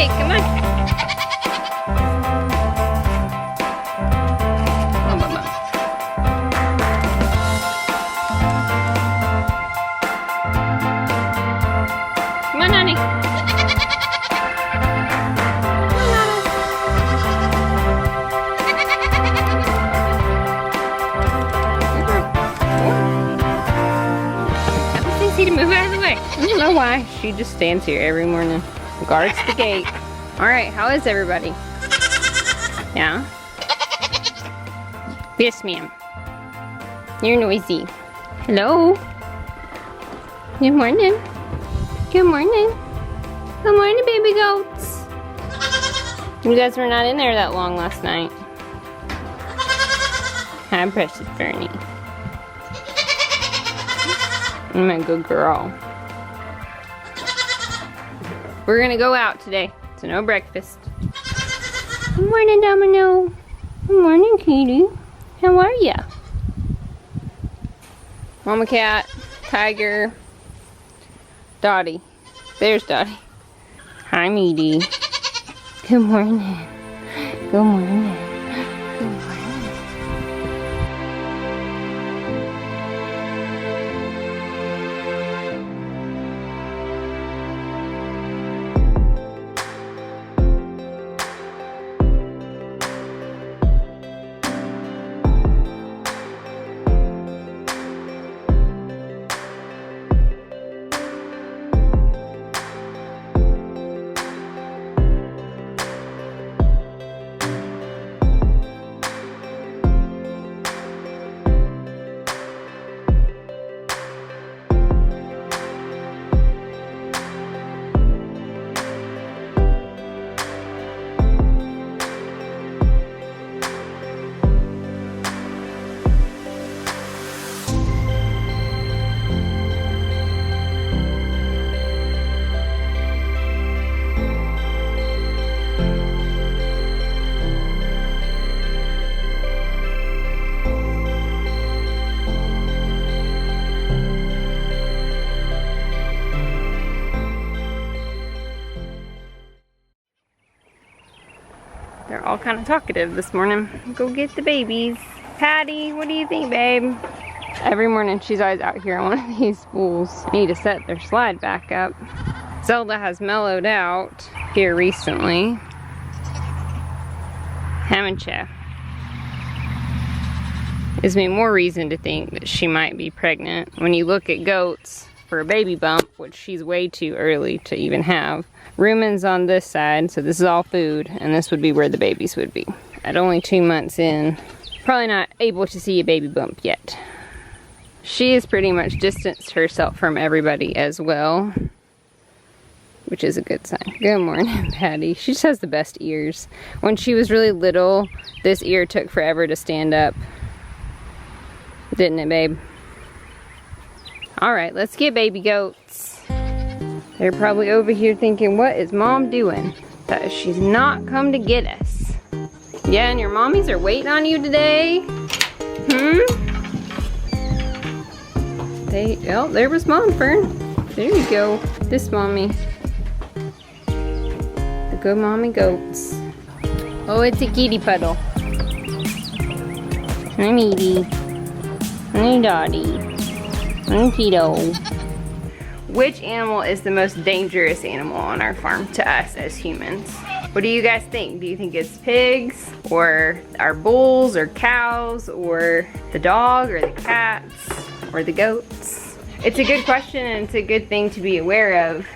Okay, come on. Oh, mama. Come on, honey. To move out of the way. I don't know why. She just stands here every morning, guards the gate. All right, how is everybody? Yeah? Yes, ma'am. You're noisy. Hello? Good morning. Good morning. Good morning, baby goats. You guys were not in there that long last night. Hi, precious Bernie. I'm a good girl. We're gonna go out today, so no breakfast. Good morning, Domino. Good morning, Kitty. How are ya? Mama cat, Tiger, Dottie. There's Dottie. Hi, Meaty. Good morning. Good morning. Good morning. They're all kind of talkative this morning. Go get the babies. Patty, what do you think, babe? Every morning she's always out here on one of these pools. Need to set their slide back up. Zelda has mellowed out here recently. Haven't ya? Gives me more reason to think that she might be pregnant. When you look at goats for a baby bump, which she's way too early to even have. Rumen's on this side, so this is all food, and this would be where the babies would be. At only 2 months in, probably not able to see a baby bump yet. She has pretty much distanced herself from everybody as well, which is a good sign. Good morning, Patty. She just has the best ears. When she was really little, this ear took forever to stand up. Didn't it, babe? All right, let's get baby goats. They're probably over here thinking, what is mom doing? That she's not come to get us. Yeah, and your mommies are waiting on you today? Oh, there was Mom Fern. There you go. This mommy. The good mommy goats. Oh, it's a kitty puddle. I'm Edie. I'm Dottie. I'm Tito. Which animal is the most dangerous animal on our farm to us as humans? What do you guys think? Do you think it's pigs, or our bulls, or cows, or the dog, or the cats, or the goats? It's a good question, and it's a good thing to be aware of.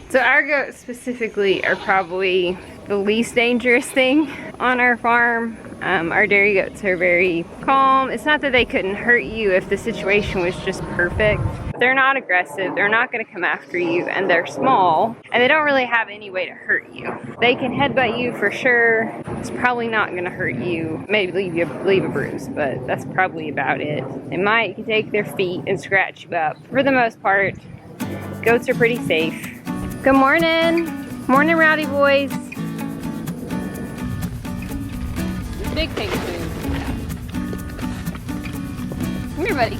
So our goats specifically are probably the least dangerous thing on our farm. Our dairy goats are very calm. It's not that they couldn't hurt you if the situation was just perfect. They're not aggressive, they're not gonna come after you, and they're small, and they don't really have any way to hurt you. They can headbutt you for sure. It's probably not gonna hurt you. Maybe leave a bruise, but that's probably about it. They might take their feet and scratch you up. For the most part, goats are pretty safe. Good morning. Morning, rowdy boys. Big pig food. Come here, buddy.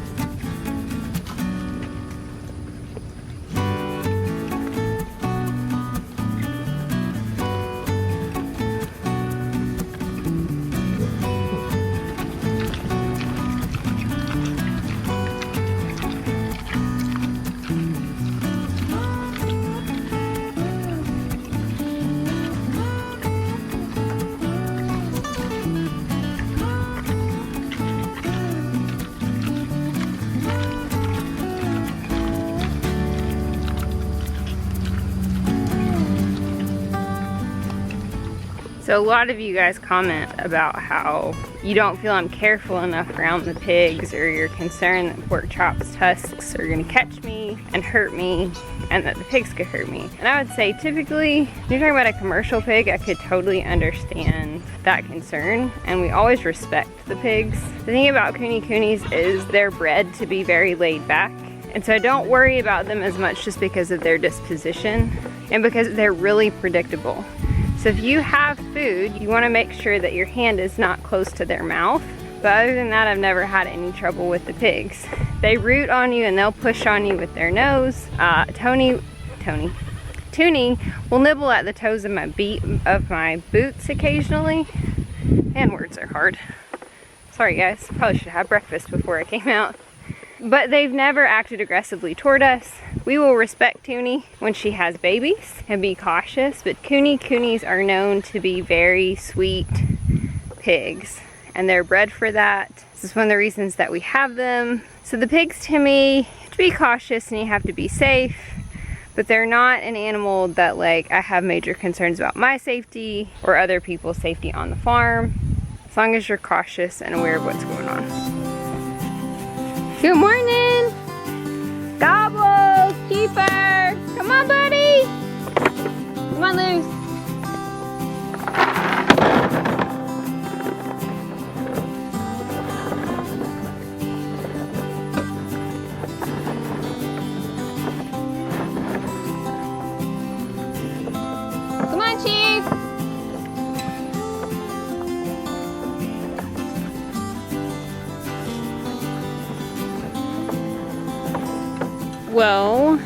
So a lot of you guys comment about how you don't feel I'm careful enough around the pigs, or you're concerned that pork chop's tusks are gonna catch me and hurt me, and that the pigs could hurt me. And I would say typically, if you're talking about a commercial pig, I could totally understand that concern, and we always respect the pigs. The thing about coonies is they're bred to be very laid back, and so I don't worry about them as much just because of their disposition and because they're really predictable. So if you have food, you want to make sure that your hand is not close to their mouth. But other than that, I've never had any trouble with the pigs. They root on you and they'll push on you with their nose. Toonie will nibble at the toes of my boots occasionally. And words are hard. Sorry guys, probably should have breakfast before I came out. But they've never acted aggressively toward us. We will respect Toonie when she has babies and be cautious, but coonies are known to be very sweet pigs, and they're bred for that. This is one of the reasons that we have them. So the pigs, to me, you have to be cautious and you have to be safe, but they're not an animal that like I have major concerns about my safety or other people's safety on the farm, as long as you're cautious and aware of what's going on. Good morning! Gobbles! Keeper! Come on, buddy! Come on, loose! Come on, Chief! Well,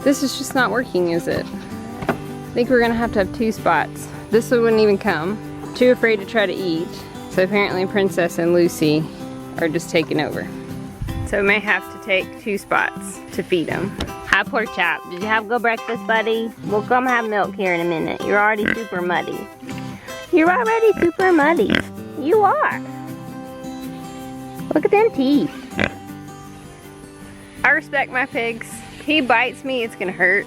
this is just not working, is it? I think we're gonna have to have 2 spots. This one wouldn't even come. Too afraid to try to eat. So apparently Princess and Lucy are just taking over. So we may have to take 2 spots to feed them. Hi, Pork Chop. Did you have good breakfast, buddy? We'll come have milk here in a minute. You're already super muddy. You're already super muddy. You are. Look at them teeth. I respect my pigs. If he bites me, it's gonna hurt.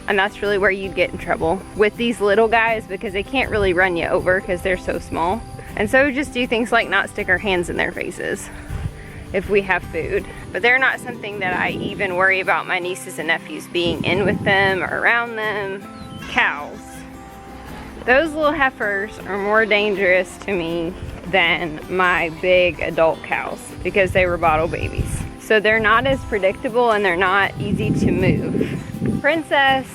And that's really where you'd get in trouble with these little guys, because they can't really run you over because they're so small. And so just do things like not stick our hands in their faces if we have food. But they're not something that I even worry about my nieces and nephews being in with them or around them. Cows. Those little heifers are more dangerous to me than my big adult cows because they were bottle babies. So they're not as predictable and they're not easy to move. Princess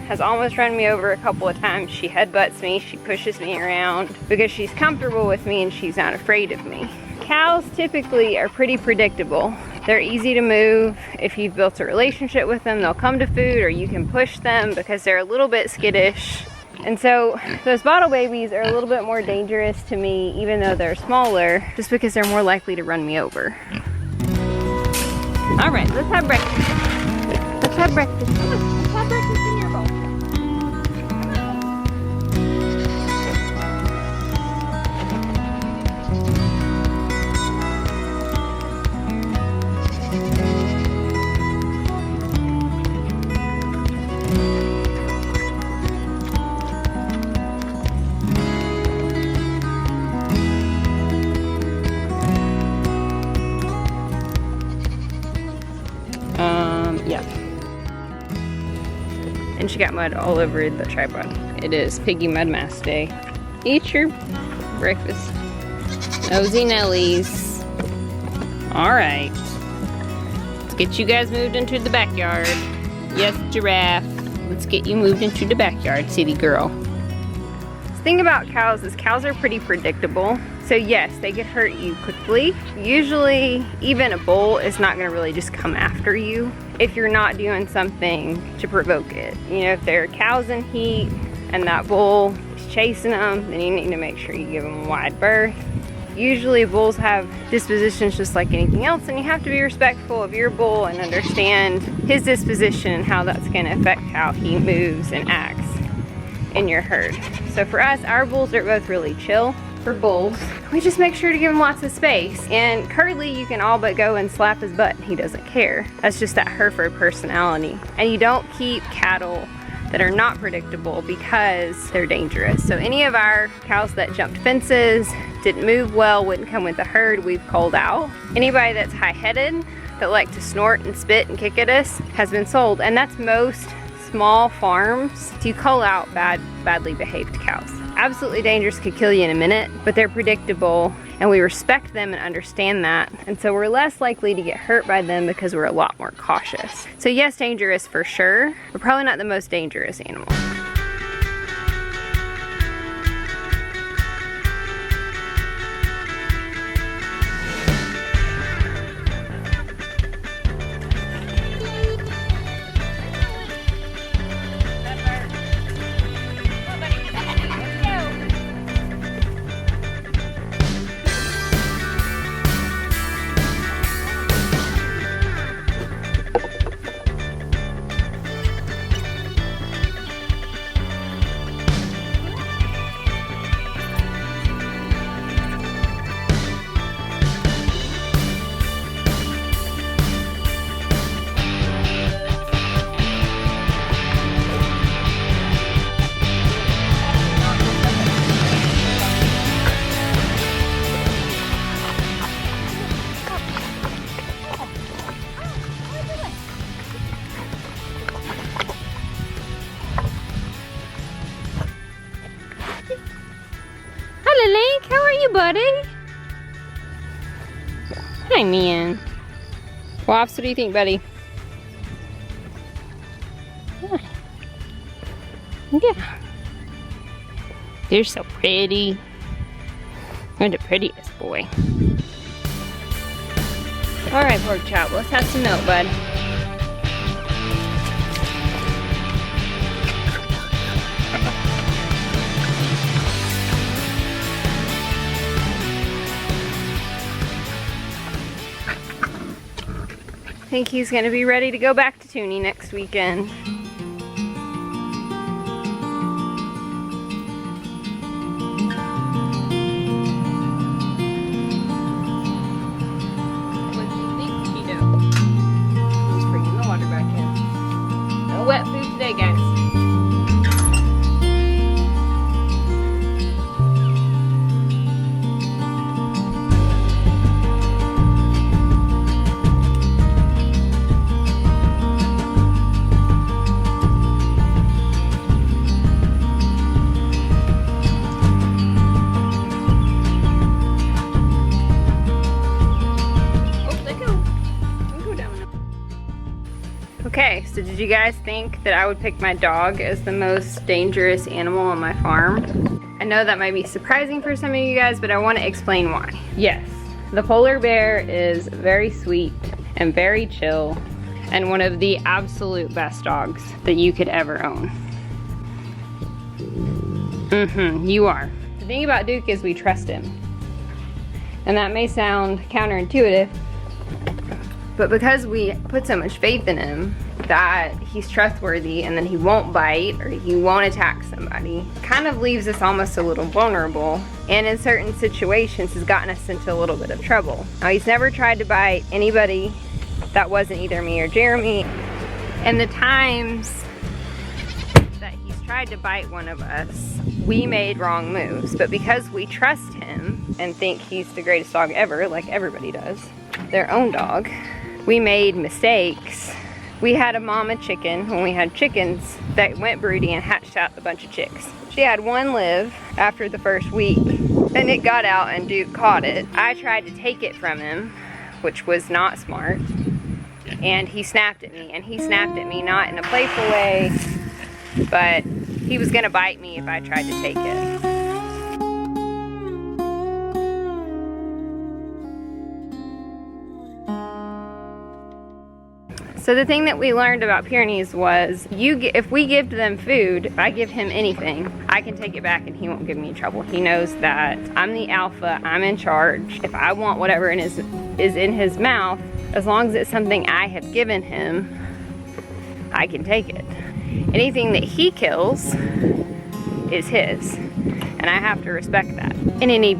has almost run me over a couple of times. She headbutts me, she pushes me around because she's comfortable with me and she's not afraid of me. Cows typically are pretty predictable. They're easy to move. If you've built a relationship with them, they'll come to food, or you can push them because they're a little bit skittish. And so those bottle babies are a little bit more dangerous to me, even though they're smaller, just because they're more likely to run me over. All right, let's have breakfast. Let's have breakfast. Come on, let's have breakfast in your bowl. Yeah. And she got mud all over the tripod. It is Piggy Mud Mass Day. Eat your breakfast. Nosy Nellies. Alright. Let's get you guys moved into the backyard. Yes, Giraffe. Let's get you moved into the backyard, city girl. The thing about cows is cows are pretty predictable. So yes, they could hurt you quickly. Usually, even a bull is not gonna really just come after you if you're not doing something to provoke it. You know, if there are cows in heat and that bull is chasing them, then you need to make sure you give them a wide berth. Usually bulls have dispositions just like anything else, and you have to be respectful of your bull and understand his disposition and how that's gonna affect how he moves and acts in your herd. So for us, our bulls are both really chill. For bulls, we just make sure to give him lots of space. And Curly, you can all but go and slap his butt and he doesn't care. That's just that Hereford personality. And you don't keep cattle that are not predictable because they're dangerous. So any of our cows that jumped fences, didn't move well, wouldn't come with the herd, we've culled out. Anybody that's high-headed, that like to snort and spit and kick at us, has been sold. And that's most small farms. You cull out badly behaved cows. Absolutely dangerous, could kill you in a minute, but they're predictable and we respect them and understand that. And so we're less likely to get hurt by them because we're a lot more cautious. So yes, dangerous for sure, but probably not the most dangerous animal. Link, how are you, buddy? Hi, man. Wops, what do you think, buddy? Yeah. You're so pretty. You're the prettiest boy. All right, pork chop, let's have some milk, bud. I think he's gonna be ready to go back to Toonie next weekend. What do you think, Tito? He's bringing the water back in. No wet food today, guys. Okay, so did you guys think that I would pick my dog as the most dangerous animal on my farm? I know that might be surprising for some of you guys, but I want to explain why. Yes, the polar bear is very sweet and very chill and one of the absolute best dogs that you could ever own. You are. The thing about Duke is we trust him. And that may sound counterintuitive, but because we put so much faith in him that he's trustworthy and then he won't bite or he won't attack somebody, kind of leaves us almost a little vulnerable, and in certain situations has gotten us into a little bit of trouble. Now, he's never tried to bite anybody that wasn't either me or Jeremy, and the times that he's tried to bite one of us, we made wrong moves. But because we trust him and think he's the greatest dog ever, like everybody does, their own dog, we made mistakes. We had a mama chicken when we had chickens that went broody and hatched out a bunch of chicks. She had one live after the first week, and it got out and Duke caught it. I tried to take it from him, which was not smart, and he snapped at me. And he snapped at me not in a playful way, but he was gonna bite me if I tried to take it. So the thing that we learned about Pyrenees was, if we give them food, if I give him anything, I can take it back and he won't give me trouble. He knows that I'm the alpha, I'm in charge. If I want whatever is in his mouth, as long as it's something I have given him, I can take it. Anything that he kills is his, and I have to respect that. And any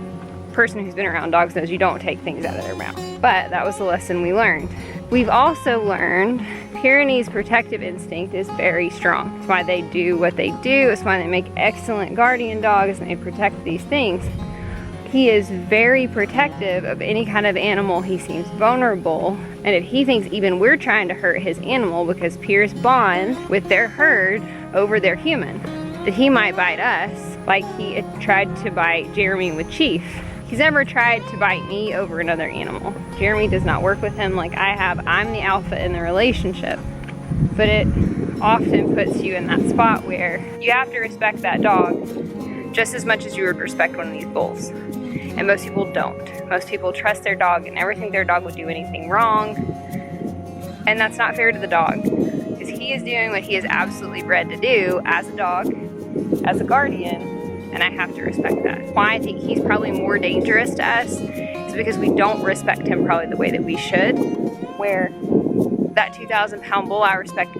person who's been around dogs knows you don't take things out of their mouth. But that was the lesson we learned. We've also learned Pyrenees' protective instinct is very strong. It's why they do what they do. It's why they make excellent guardian dogs and they protect these things. He is very protective of any kind of animal he seems vulnerable. And if he thinks even we're trying to hurt his animal because Pyres bond with their herd over their human, that he might bite us like he tried to bite Jeremy with Chief. He's never tried to bite me over another animal. Jeremy does not work with him like I have. I'm the alpha in the relationship. But it often puts you in that spot where you have to respect that dog just as much as you would respect one of these bulls. And most people don't. Most people trust their dog and never think their dog would do anything wrong. And that's not fair to the dog. Because he is doing what he is absolutely bred to do as a dog, as a guardian, and I have to respect that. Why I think he's probably more dangerous to us is because we don't respect him probably the way that we should. Where that 2,000-pound bull I respect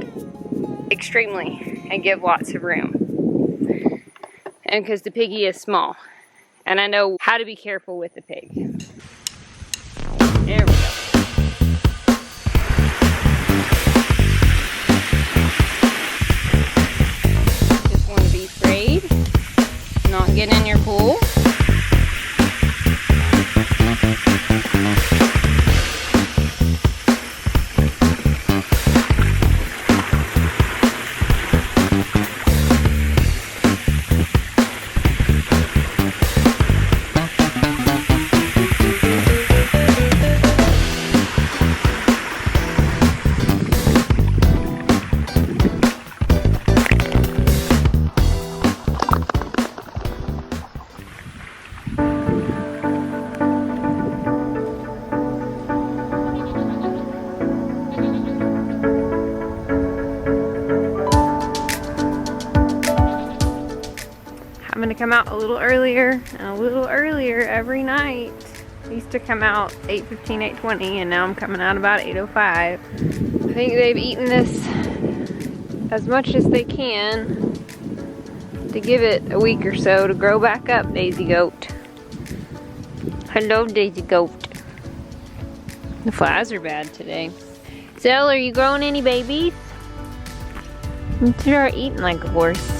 extremely and give lots of room. And because the piggy is small. And I know how to be careful with the pig. There we go. Just want to be afraid. Not get in your pool. I'm gonna come out a little earlier and a little earlier every night. I used to come out 8:15, 8:20, and now I'm coming out about 8:05. I think they've eaten this as much as they can to give it a week or so to grow back up, Daisy Goat. Hello, Daisy Goat. The flies are bad today. Zell, are you growing any babies? You start eating like a horse.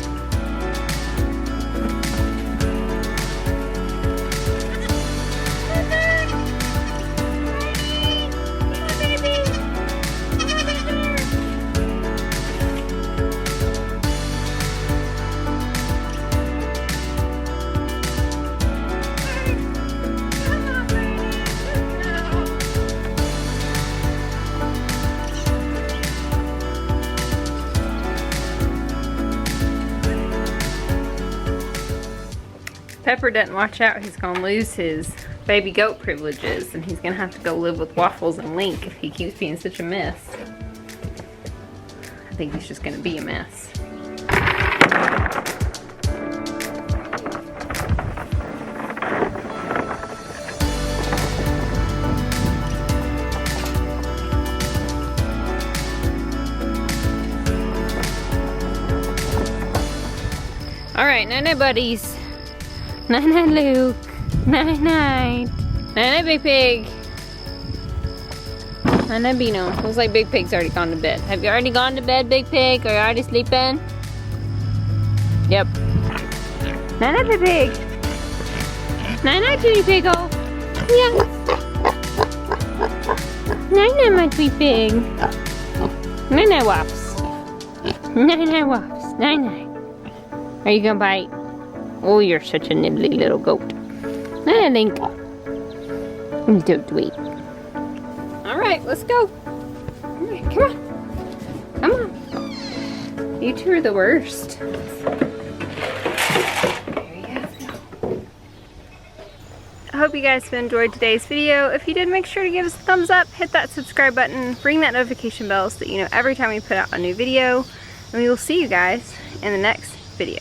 Pepper doesn't watch out, he's gonna lose his baby goat privileges and he's gonna have to go live with Waffles and Link if he keeps being such a mess. I think he's just gonna be a mess. All right, night-night buddies. Night-night Luke. Night-night. Night-night Big Pig. Night-night Beano. Looks like Big Pig's already gone to bed. Have you already gone to bed, Big Pig? Are you already sleeping? Yep. Night-night Big Pig. Night-night Cutie Piggo. Yes. Night-night my sweet pig. Night-night Wops. Night-night Wops. Night-night. Are you gonna bite? Oh, you're such a nibbly little goat. Night-night Link. Don't wait. Alright, let's go. Alright, come on. Come on. You two are the worst. There you go. I hope you guys enjoyed today's video. If you did, make sure to give us a thumbs up, hit that subscribe button, ring that notification bell so that you know every time we put out a new video. And we will see you guys in the next video.